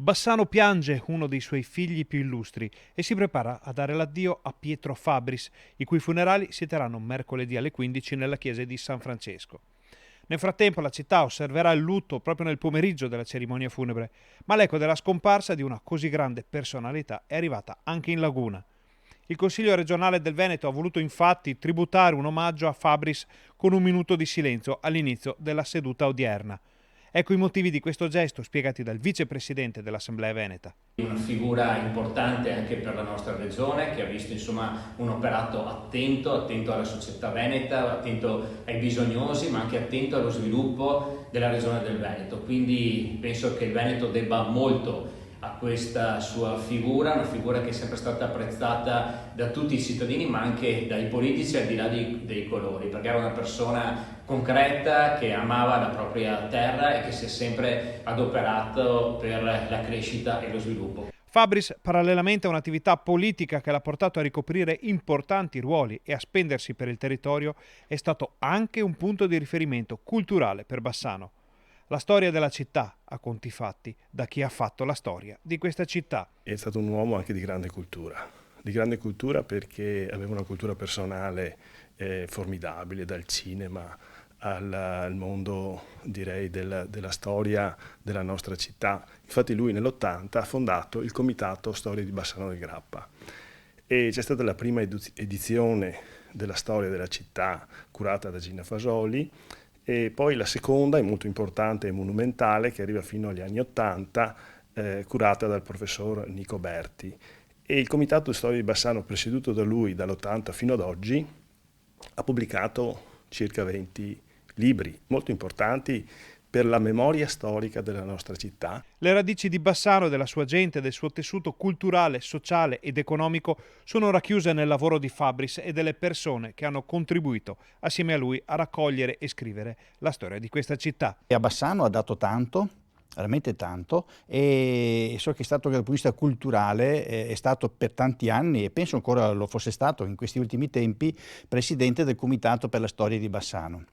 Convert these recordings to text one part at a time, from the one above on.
Bassano piange uno dei suoi figli più illustri e si prepara a dare l'addio a Pietro Fabris, i cui funerali si terranno mercoledì alle 15 nella chiesa di San Francesco. Nel frattempo la città osserverà il lutto proprio nel pomeriggio della cerimonia funebre, ma l'eco della scomparsa di una così grande personalità è arrivata anche in Laguna. Il Consiglio regionale del Veneto ha voluto infatti tributare un omaggio a Fabris con un minuto di silenzio all'inizio della seduta odierna. Ecco i motivi di questo gesto spiegati dal vicepresidente dell'Assemblea Veneta. Una figura importante anche per la nostra regione, che ha visto un operato attento alla società veneta, attento ai bisognosi, ma anche attento allo sviluppo della regione del Veneto. Quindi penso che il Veneto debba molto a questa sua figura, una figura che è sempre stata apprezzata da tutti i cittadini, ma anche dai politici al di là dei colori, perché era una persona concreta che amava la propria terra e che si è sempre adoperato per la crescita e lo sviluppo. Fabris, parallelamente a un'attività politica che l'ha portato a ricoprire importanti ruoli e a spendersi per il territorio, è stato anche un punto di riferimento culturale per Bassano. La storia della città, a conti fatti, da chi ha fatto la storia di questa città. È stato un uomo anche di grande cultura perché aveva una cultura personale formidabile, dal cinema al mondo, direi, della storia della nostra città. Infatti lui nell'80 ha fondato il Comitato Storia di Bassano del Grappa e c'è stata la prima edizione della storia della città curata da Gina Fasoli, e poi la seconda è molto importante e monumentale, che arriva fino agli anni '80, curata dal professor Nico Berti. E il Comitato di Storia di Bassano, presieduto da lui dall'80 fino ad oggi, ha pubblicato circa 20 libri molto importanti per la memoria storica della nostra città. Le radici di Bassano e della sua gente, del suo tessuto culturale, sociale ed economico sono racchiuse nel lavoro di Fabris e delle persone che hanno contribuito assieme a lui a raccogliere e scrivere la storia di questa città. E a Bassano ha dato tanto, veramente tanto, e so che è stato dal punto di vista culturale, è stato per tanti anni, e penso ancora lo fosse stato in questi ultimi tempi, presidente del Comitato per la Storia di Bassano.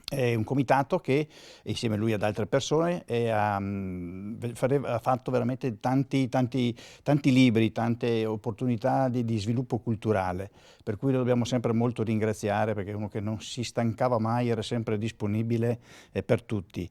È un comitato che, insieme a lui ad altre persone, ha fatto veramente tanti libri, tante opportunità di sviluppo culturale, per cui lo dobbiamo sempre molto ringraziare, perché è uno che non si stancava mai, era sempre disponibile per tutti.